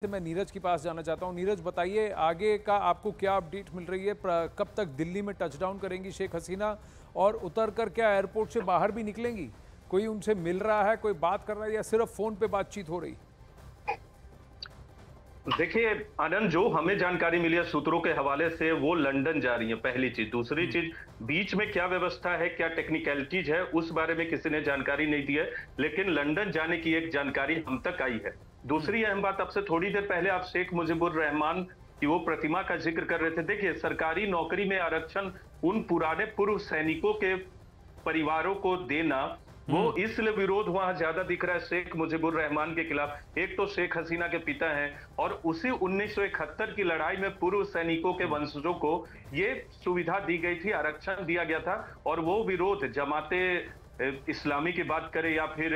से मैं नीरज के पास जाना चाहता हूं। नीरज, बताइए आगे का आपको क्या अपडेट मिल रही है? कब तक दिल्ली में टचडाउन करेंगी शेख हसीना और उतर कर क्या एयरपोर्ट से बाहर भी निकलेंगी? कोई उनसे मिल रहा है, कोई बात कर रहा है या सिर्फ फोन पे बातचीत हो रही? देखिए आनंद, जो हमें जानकारी मिली है सूत्रों के हवाले से, वो लंदन जा रही है, पहली चीज। दूसरी चीज, बीच में क्या व्यवस्था है, क्या टेक्निकलिटीज है, उस बारे में किसी ने जानकारी नहीं दी है, लेकिन लंदन जाने की एक जानकारी हम तक आई है। दूसरी अहम बात, आपसे थोड़ी देर पहले आप शेख मुजीबुर रहमान की वो प्रतिमा का जिक्र कर रहे थे। देखिए, सरकारी नौकरी में आरक्षण उन पुराने पूर्व सैनिकों के परिवारों को देना, वो इसलिए विरोध वहां ज्यादा दिख रहा है शेख मुजीबुर रहमान के खिलाफ। एक तो शेख हसीना के पिता हैं, और उसी 1971 की लड़ाई में पूर्व सैनिकों के वंशजों को ये सुविधा दी गई थी, आरक्षण दिया गया था। और वो विरोध जमाते इस्लामी की बात करें या फिर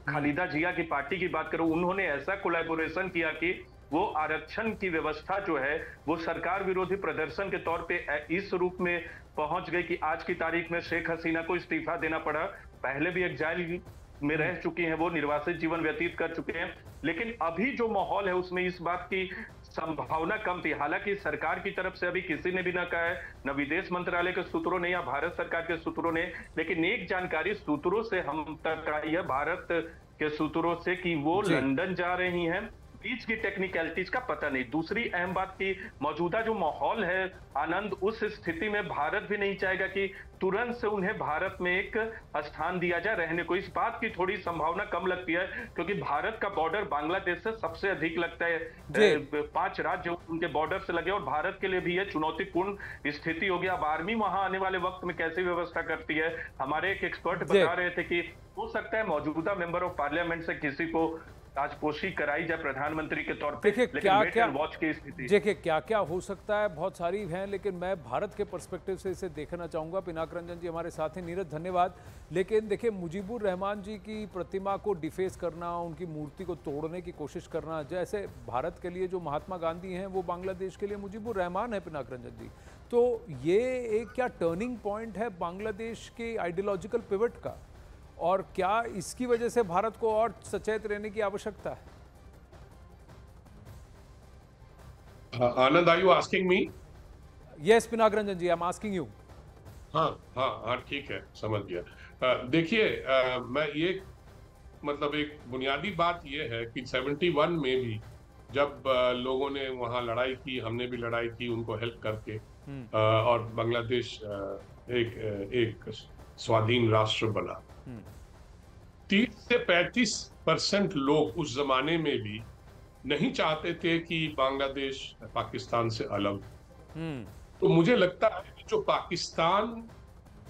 खालिदा जिया की पार्टी की बात करें, उन्होंने ऐसा कोलैबोरेशन किया कि वो आरक्षण की व्यवस्था जो है वो सरकार विरोधी प्रदर्शन के तौर पे इस रूप में पहुंच गई कि आज की तारीख में शेख हसीना को इस्तीफा देना पड़ा। पहले भी एग्जाइल में रह चुकी हैं, वो निर्वासित जीवन व्यतीत कर चुके हैं, लेकिन अभी जो माहौल है उसमें इस बात की संभावना कम थी। हालांकि सरकार की तरफ से अभी किसी ने भी ना कहा है, न विदेश मंत्रालय के सूत्रों ने या भारत सरकार के सूत्रों ने, लेकिन एक जानकारी सूत्रों से हम तक आई है, भारत के सूत्रों से, कि वो जी। लंदन जा रही हैं। बीच की टेक्निकलिटीज का पता नहीं। दूसरी अहम बात की, मौजूदा जो माहौल है आनंद, उस स्थिति में भारत भी नहीं चाहेगा कि तुरंत से उन्हें भारत में एक स्थान दिया जाए रहने को। इस बात की थोड़ी संभावना कम लगती है, क्योंकि भारत का बॉर्डर बांग्लादेश से सबसे अधिक लगता है। जी। 5 राज्य उनके बॉर्डर से लगे, और भारत के लिए भी यह चुनौतीपूर्ण स्थिति होगी। अब आर्मी वहां आने वाले वक्त में कैसी व्यवस्था करती है, हमारे एक एक्सपर्ट जी। बता रहे थे कि हो सकता है मौजूदा मेंबर ऑफ पार्लियामेंट से किसी को ताजपोशी कराई जाए प्रधानमंत्री के तौर पे, देखिए लेकिन क्या वेट क्या एंड वॉच की स्थिति। देखिए क्या क्या हो सकता है, बहुत सारी हैं, लेकिन मैं भारत के पर्सपेक्टिव से इसे देखना चाहूँगा। पिनाक रंजन जी हमारे साथ हैं। नीरज, धन्यवाद। लेकिन देखिए, मुजीबुर रहमान जी की प्रतिमा को डिफेस करना, उनकी मूर्ति को तोड़ने की कोशिश करना, जैसे भारत के लिए जो महात्मा गांधी हैं वो बांग्लादेश के लिए मुजीबुर रहमान है, पिनाक रंजन जी, तो ये एक क्या टर्निंग पॉइंट है बांग्लादेश के आइडियोलॉजिकल पिवट का? और क्या इसकी वजह से भारत को और सचेत रहने की आवश्यकता है? Anand, are you asking me? Yes Pinak Ranjan ji, I am asking you. हाँ हाँ हाँ, ठीक है, समझ गया। देखिए, मैं ये मतलब एक बुनियादी बात ये है कि 71 में भी जब लोगों ने वहाँ लड़ाई की, हमने भी लड़ाई की उनको हेल्प करके, और बांग्लादेश एक स्वाधीन राष्ट्र बना। 30 से 35% लोग उस जमाने में भी नहीं चाहते थे कि बांग्लादेश पाकिस्तान से अलग। तो मुझे लगता है कि जो पाकिस्तान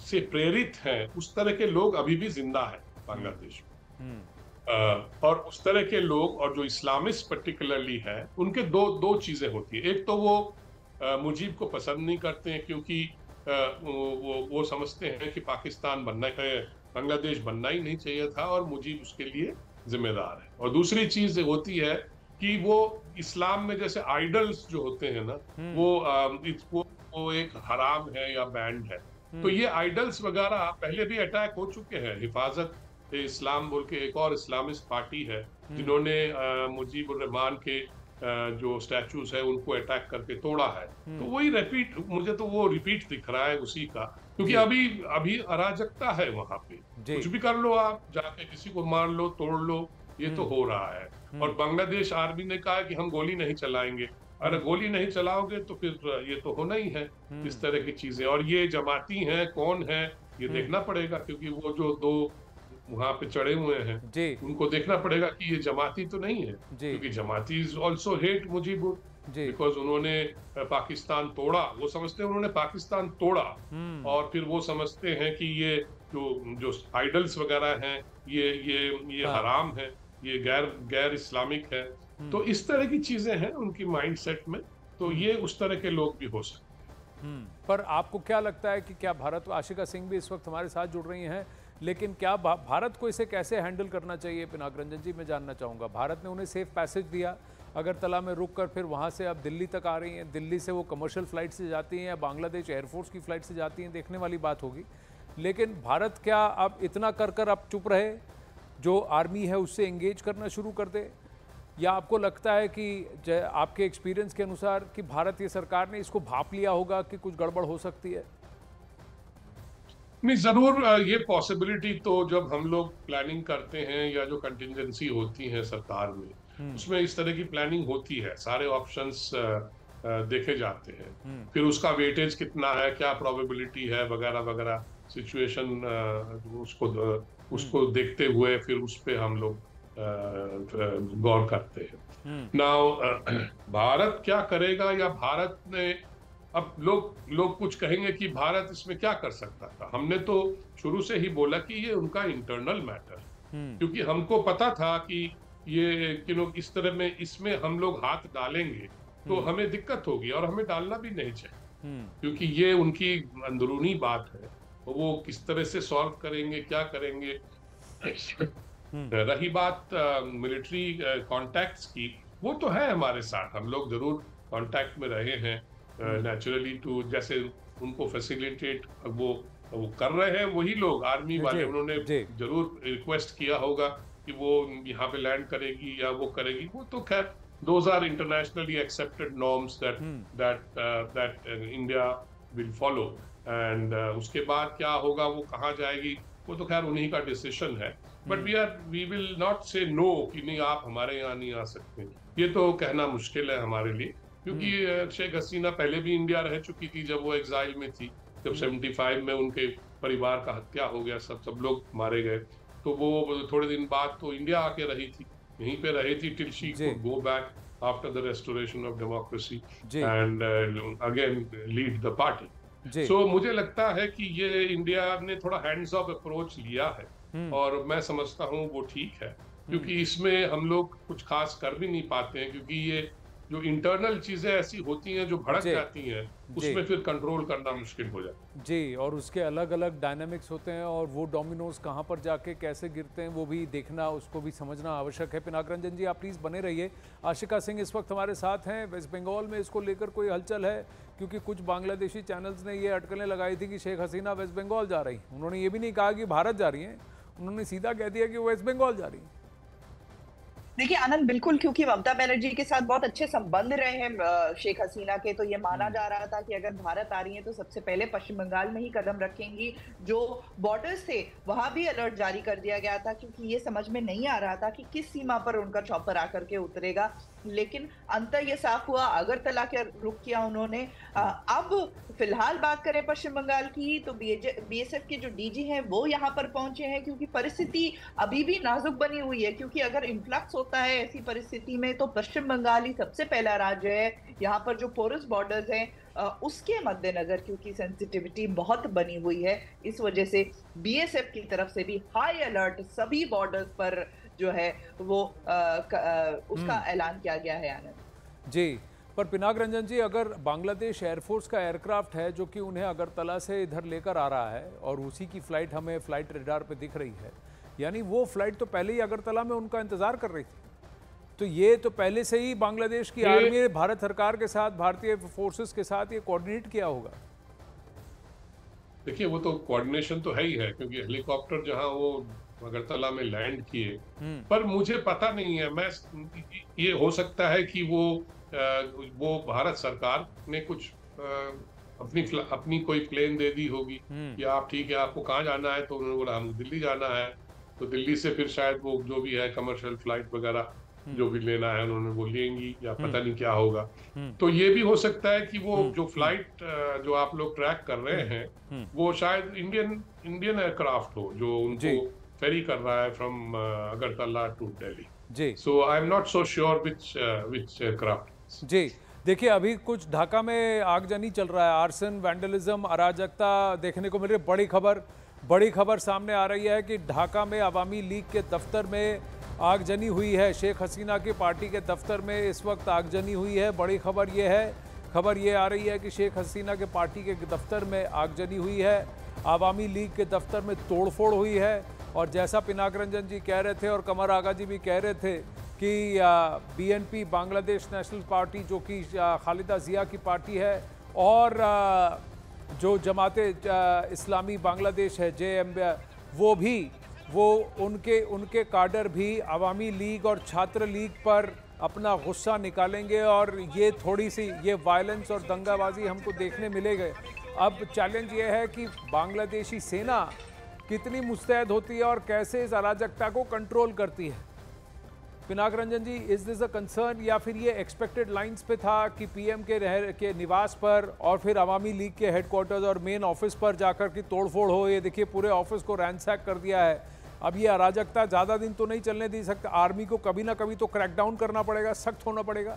से प्रेरित हैं उस तरह के लोग अभी भी जिंदा हैं बांग्लादेश में। और उस तरह के लोग, और जो इस्लामिस्ट पर्टिकुलरली है, उनके दो दो चीजें होती है। एक तो वो मुजीब को पसंद नहीं करते हैं, क्योंकि वो समझते हैं कि पाकिस्तान बनना है, बांग्लादेश बनना ही नहीं चाहिए था, और मुजीब उसके लिए जिम्मेदार है। और दूसरी चीज होती है कि वो इस्लाम में जैसे आइडल्स जो होते हैं ना, वो एक हराम है या बैंड है। तो ये आइडल्स वगैरह पहले भी अटैक हो चुके हैं। हिफाजत इस्लाम बोल के एक और इस्लामिस्ट पार्टी है, जिन्होंने मुजीबुर रहमान के जो स्टैचूज है उनको अटैक करके तोड़ा है। तो वही रिपीट, मुझे तो वो रिपीट दिख रहा है उसी का, क्योंकि अभी अभी अराजकता है वहां पे। कुछ भी कर लो, आप जाके किसी को मार लो, तोड़ लो, ये तो हो रहा है। और बांग्लादेश आर्मी ने कहा कि हम गोली नहीं चलाएंगे। अरे गोली नहीं चलाओगे तो फिर ये तो होना ही है, इस तरह की चीजें। और ये जमाती हैं, कौन है ये देखना पड़ेगा, क्योंकि वो जो दो वहां पे चढ़े हुए हैं उनको देखना पड़ेगा कि ये जमाती तो नहीं है, क्योंकि जमाती is also hate Mujibur, because उन्होंने पाकिस्तान तोड़ा। वो समझते हैं उन्होंने पाकिस्तान तोड़ा, और फिर वो समझते हैं कि ये जो आइडल्स वगैरह हैं ये हराम है, ये गैर इस्लामिक है। तो इस तरह की चीजें हैं उनकी माइंडसेट में। तो ये उस तरह के लोग भी हो सकते हैं। पर आपको क्या लगता है कि क्या भारत, आशिका सिंह भी इस वक्त हमारे साथ जुड़ रही हैं, लेकिन क्या भारत को इसे कैसे हैंडल करना चाहिए? पिनाक रंजन जी, मैं जानना चाहूँगा। भारत ने उन्हें सेफ पैसेज दिया, अगरतला में रुक कर फिर वहाँ से अब दिल्ली तक आ रही हैं, दिल्ली से वो कमर्शियल फ्लाइट से जाती हैं या बांग्लादेश एयरफोर्स की फ्लाइट से जाती हैं, देखने वाली बात होगी। लेकिन भारत क्या अब इतना कर अब चुप रहे, जो आर्मी है उससे एंगेज करना शुरू कर दे? या आपको लगता है कि आपके एक्सपीरियंस के अनुसार कि भारतीय सरकार ने इसको भांप लिया होगा कि कुछ गड़बड़ हो सकती है? नहीं, जरूर ये पॉसिबिलिटी तो जब हम लोग प्लानिंग करते हैं या जो कंटिजेंसी होती है सरकार में, उसमें इस तरह की प्लानिंग होती है, सारे ऑप्शंस देखे जाते हैं, फिर उसका वेटेज कितना है, क्या प्रोबेबिलिटी है, वगैरह वगैरह सिचुएशन उसको देखते हुए फिर उस पे हम लोग गौर करते हैं। नाउ भारत क्या करेगा, या भारत ने, अब लोग कुछ कहेंगे कि भारत इसमें क्या कर सकता था। हमने तो शुरू से ही बोला कि ये उनका इंटरनल मैटर, क्योंकि हमको पता था कि ये इस तरह में इसमें हम लोग हाथ डालेंगे तो हमें दिक्कत होगी, और हमें डालना भी नहीं चाहिए, क्योंकि ये उनकी अंदरूनी बात है, वो किस तरह से सॉल्व करेंगे, क्या करेंगे। रही बात मिलिट्री कॉन्टैक्ट्स की, वो तो है हमारे साथ, हम लोग जरूर कॉन्टैक्ट में रहे हैं नेचुरली, टू जैसे उनको फैसिलिटेट वो कर रहे हैं वही लोग, आर्मी वाले, उन्होंने जरूर रिक्वेस्ट किया होगा कि वो यहाँ पे लैंड करेगी या वो करेगी, वो तो खैर those are internationally accepted norms that India will follow, and उसके बाद क्या होगा, वो कहाँ जाएगी, वो तो खैर उन्हीं का डिसीजन है। बट वी विल नॉट से नो कि नहीं आप हमारे यहाँ नहीं आ सकते, ये तो कहना मुश्किल है हमारे लिए, क्योंकि शेख हसीना पहले भी इंडिया रह चुकी थी जब वो एग्जाइल में थी, जब 75 में उनके परिवार का हत्या हो गया, सब लोग मारे गए, तो वो थोड़े दिन बाद तो इंडिया आके रही थी, यहीं पे रही थी till she could go back after the restoration of democracy and again lead the party. So मुझे लगता है कि ये इंडिया ने थोड़ा हैंड्स ऑफ अप्रोच लिया है, और मैं समझता हूँ वो ठीक है, क्योंकि इसमें हम लोग कुछ खास कर भी नहीं पाते हैं, क्योंकि ये जो इंटरनल चीजें ऐसी होती हैं जो भड़क जाती हैं, उसमें फिर कंट्रोल करना मुश्किल हो जाता है। जी, और उसके अलग अलग डायनामिक्स होते हैं, और वो डोमिनोज कहाँ पर जाके कैसे गिरते हैं वो भी देखना, उसको भी समझना आवश्यक है। पिनाक रंजन जी, आप प्लीज़ बने रहिए। आशिका सिंह इस वक्त हमारे साथ हैं। वेस्ट बंगाल में इसको लेकर कोई हलचल है? क्योंकि कुछ बांग्लादेशी चैनल्स ने ये अटकलें लगाई थी कि शेख हसीना वेस्ट बंगाल जा रही। उन्होंने ये भी नहीं कहा कि भारत जा रही हैं, उन्होंने सीधा कह दिया कि वो वेस्ट बंगाल जा रही हैं। देखिए आनंद, बिल्कुल, क्योंकि ममता बनर्जी के साथ बहुत अच्छे संबंध रहे हैं शेख हसीना के, तो ये माना जा रहा था कि अगर भारत आ रही है तो सबसे पहले पश्चिम बंगाल में ही कदम रखेंगी। जो बॉर्डर्स थे वहां भी अलर्ट जारी कर दिया गया था, क्योंकि ये समझ में नहीं आ रहा था कि किस सीमा पर उनका चॉपर आकर के उतरेगा, लेकिन अंतर ये साफ हुआ, अगरतला के रुख किया उन्होंने। अब फिलहाल बात करें पश्चिम बंगाल की, तो बीएसएफ के जो डीजी हैं वो यहाँ पर पहुंचे हैं, क्योंकि परिस्थिति अभी भी नाजुक बनी हुई है, क्योंकि अगर इन्फ्लक्स होता है ऐसी परिस्थिति में तो पश्चिम बंगाल ही सबसे पहला राज्य है। यहाँ पर जो पोरस बॉर्डर्स हैं उसके मद्देनजर, क्योंकि सेंसिटिविटी बहुत बनी हुई है, इस वजह से बीएसएफ की तरफ से भी हाई अलर्ट सभी बॉर्डर्स पर जो है वो उसका ऐलान किया गया है। आनंद जी, पर पिनाक रंजन जी, अगर बांग्लादेश एयरफोर्स का एयरक्राफ्ट है जो कि उन्हें अगरतला से इधर लेकर आ रहा है, और उसी की फ्लाइट हमें फ्लाइट रडार पे दिख रही है, यानी वो फ्लाइट तो पहले ही अगरतला में उनका इंतजार कर रही थी, तो ये तो पहले से ही बांग्लादेश की आर्मी भारत सरकार के साथ, भारतीय फोर्सेस के साथ ये कोऑर्डिनेट किया होगा। देखिए, वो तो कोऑर्डिनेशन तो है ही है, क्योंकि हेलीकॉप्टर जहां वो अगरतला में लैंड किए, पर मुझे पता नहीं है, मैं ये हो सकता है कि वो भारत सरकार ने कुछ अपनी कोई प्लेन दे दी होगी कि आप ठीक है, आपको कहाँ जाना है, तो उन्होंने बोला हम दिल्ली जाना है, तो दिल्ली से फिर शायद वो जो भी है कमर्शियल फ्लाइट वगैरह जो भी लेना है उन्होंने वो लेंगी, या पता नहीं क्या होगा। तो ये भी हो सकता है कि वो जो फ्लाइट जो आप लोग ट्रैक कर रहे हैं वो शायद इंडियन एयरक्राफ्ट हो, जो उनको फेरी कर रहा है फ्रॉम अगरतला टू दिल्ली। जी, so I am not so sure which aircraft. जी, देखिए, अभी कुछ ढाका में आगजनी चल रहा है, आर्सन, वैंडलिज्म, अराजकता देखने को मिल रही है। बड़ी खबर सामने आ रही है कि ढाका में अवामी लीग के दफ्तर में आगजनी हुई है। शेख हसीना की पार्टी के दफ्तर में इस वक्त आगजनी हुई है। बड़ी खबर ये आ रही है कि शेख हसीना के पार्टी के दफ्तर में आगजनी हुई है, अवामी लीग के दफ्तर में तोड़फोड़ हुई है, और जैसा पिनाक रंजन जी कह रहे थे और कमर आगा जी भी कह रहे थे कि बीएनपी बांग्लादेश नेशनल पार्टी, जो कि खालिदा जिया की पार्टी है, और जो जमाते इस्लामी बांग्लादेश है, JM, वो उनके काडर भी अवामी लीग और छात्र लीग पर अपना गुस्सा निकालेंगे और ये थोड़ी सी ये वायलेंस और दंगाबाजी हमको देखने मिलेगा। अब चैलेंज ये है कि बांग्लादेशी सेना कितनी मुस्तैद होती है और कैसे इस अराजकता को कंट्रोल करती है। पिनाक रंजन जी, इज दिस अ कंसर्न या फिर ये एक्सपेक्टेड लाइंस पे था कि पीएम के निवास पर और फिर अवामी लीग के हेडक्वार्टर्स और मेन ऑफिस पर जाकर की तोड़फोड़ हो? ये देखिए पूरे ऑफिस को रैंसैक कर दिया है। अब ये अराजकता ज़्यादा दिन तो नहीं चलने दी सकता। आर्मी को कभी ना कभी तो क्रैकडाउन करना पड़ेगा, सख्त होना पड़ेगा।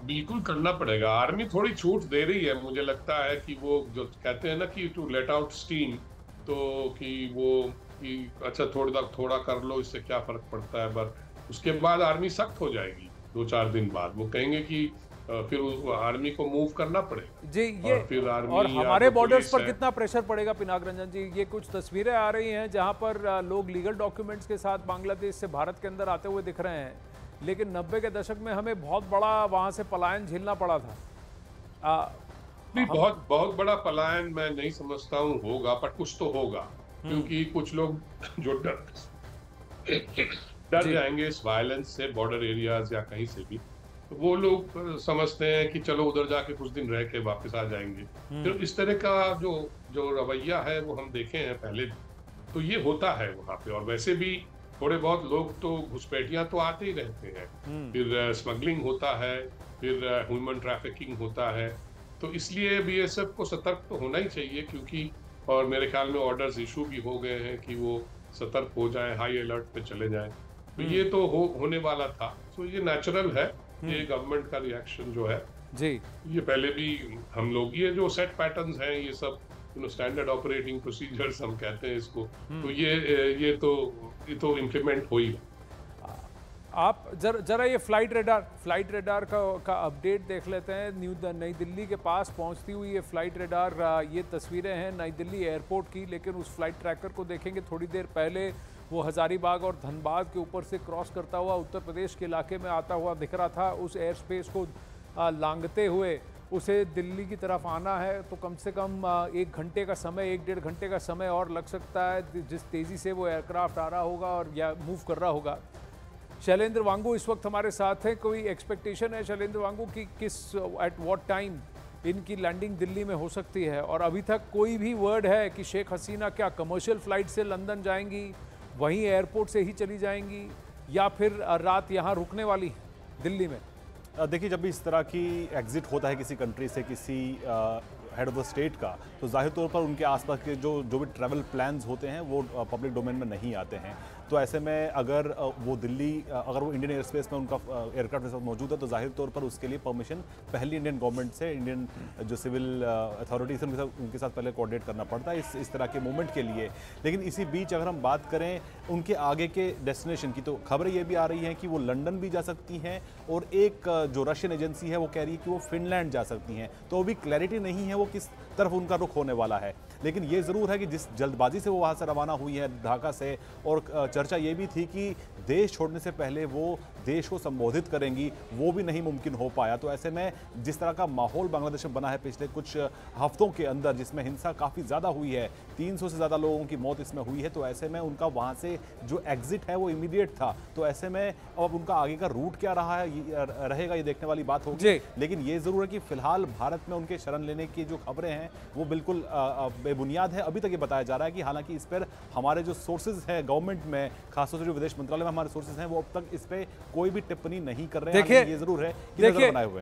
बिल्कुल करना पड़ेगा। आर्मी थोड़ी छूट दे रही है, मुझे लगता है कि वो जो कहते हैं ना कि टू लेट आउट स्टीम, तो कि अच्छा थोड़ा कर लो, इससे क्या फर्क पड़ता है। पर उसके बाद आर्मी सख्त हो जाएगी 2-4 दिन बाद। वो कहेंगे कि फिर आर्मी को मूव करना पड़ेगा जी। ये और फिर आर्मी और हमारे बॉर्डर्स पर है। कितना प्रेशर पड़ेगा पिनाक रंजन जी? ये कुछ तस्वीरें आ रही हैं जहां पर लोग लीगल डॉक्यूमेंट्स के साथ बांग्लादेश से भारत के अंदर आते हुए दिख रहे हैं, लेकिन 90 के दशक में हमें बहुत बड़ा वहां से पलायन झेलना पड़ा था। नहीं, बहुत बड़ा पलायन मैं नहीं समझता हूँ होगा, पर कुछ तो होगा, क्योंकि कुछ लोग जो डर जाएंगे इस वायलेंस से, बॉर्डर एरियाज या कहीं से भी, तो वो लोग समझते हैं कि चलो उधर जाके कुछ दिन रह के वापस आ जाएंगे। तो इस तरह का जो रवैया है वो हम देखे हैं पहले, तो ये होता है वहाँ पे। और वैसे भी थोड़े बहुत लोग तो घुसपैठियां तो आते ही रहते हैं, फिर स्मगलिंग होता है, फिर ह्यूमन ट्रैफिकिंग होता है। तो इसलिए बीएसएफ को सतर्क तो होना ही चाहिए, क्योंकि और मेरे ख्याल में ऑर्डर्स इशू भी हो गए हैं कि वो सतर्क हो जाएं, हाई अलर्ट पे चले जाएं। तो ये तो होने वाला था। तो ये नेचुरल है, ये गवर्नमेंट का रिएक्शन जो है जी। ये पहले भी हम लोग, ये जो सेट पैटर्न्स हैं, ये सब स्टैंडर्ड ऑपरेटिंग प्रोसीजर्स हम कहते हैं इसको, तो ये तो इम्प्लीमेंट हो ही। आप जरा ये फ्लाइट रेडार का अपडेट देख लेते हैं। नई दिल्ली के पास पहुंचती हुई ये फ्लाइट रेडार, ये तस्वीरें हैं नई दिल्ली एयरपोर्ट की, लेकिन उस फ्लाइट ट्रैकर को देखेंगे थोड़ी देर पहले वो हज़ारीबाग और धनबाद के ऊपर से क्रॉस करता हुआ उत्तर प्रदेश के इलाके में आता हुआ दिख रहा था। उस एयर स्पेस को लांघते हुए उसे दिल्ली की तरफ आना है तो कम से कम 1 घंटे का समय, 1-1.5 घंटे का समय और लग सकता है, जिस तेज़ी से वो एयरक्राफ्ट आ रहा होगा और या मूव कर रहा होगा। शैलेंद्र वांगू इस वक्त हमारे साथ हैं। कोई एक्सपेक्टेशन है शैलेंद्र वांगू की किस एट व्हाट टाइम इनकी लैंडिंग दिल्ली में हो सकती है? और अभी तक कोई भी वर्ड है कि शेख हसीना क्या कमर्शियल फ्लाइट से लंदन जाएंगी, वहीं एयरपोर्ट से ही चली जाएंगी, या फिर रात यहाँ रुकने वाली है दिल्ली में? देखिए, जब भी इस तरह की एग्जिट होता है किसी कंट्री से, किसी हेड ऑफ द स्टेट का, तो जाहिर तौर पर उनके आसपास के जो भी ट्रैवल प्लान्स होते हैं वो पब्लिक डोमेन में नहीं आते हैं। तो ऐसे में अगर वो इंडियन एयर स्पेस में उनका एयरक्राफ्ट के साथ मौजूद है, तो जाहिर तौर पर उसके लिए परमिशन पहले इंडियन गवर्नमेंट से, इंडियन जो सिविल अथॉरिटीज हैं उनके साथ पहले कोऑर्डिनेट करना पड़ता है इस तरह के मूवमेंट के लिए। लेकिन इसी बीच अगर हम बात करें उनके आगे के डेस्टिनेशन की, तो खबरें ये भी आ रही हैं कि वो लंदन भी जा सकती हैं, और एक जो रशियन एजेंसी है वो कह रही है कि वो फिनलैंड जा सकती हैं। तो अभी क्लैरिटी नहीं है वो किस तरफ उनका रुख होने वाला है। लेकिन ये ज़रूर है कि जिस जल्दबाजी से वो वहाँ से रवाना हुई है ढाका से, और चर्चा ये भी थी कि देश छोड़ने से पहले वो देश को संबोधित करेंगी, वो भी नहीं मुमकिन हो पाया। तो ऐसे में जिस तरह का माहौल बांग्लादेश में बना है पिछले कुछ हफ्तों के अंदर, जिसमें हिंसा काफ़ी ज़्यादा हुई है, 300 से ज़्यादा लोगों की मौत इसमें हुई है, तो ऐसे में उनका वहाँ से जो एग्जिट है वो इमीडिएट था। तो ऐसे में अब उनका आगे का रूट क्या रहेगा ये देखने वाली बात होगी। लेकिन ये ज़रूर है कि फिलहाल भारत में उनके शरण लेने की जो खबरें हैं वो बिल्कुल बेबुनियाद है। अभी तक ये बताया जा रहा है कि हालांकि इस पर हमारे जो सोर्सेज हैं गवर्नमेंट में, खासतौर से जो विदेश मंत्रालय में हमारे सोर्सेज हैं, वो अब तक इस पर कोई भी टिप्पणी नहीं कर रहे हैं। ये जरूर है कि नजर बनाए हुए हैं।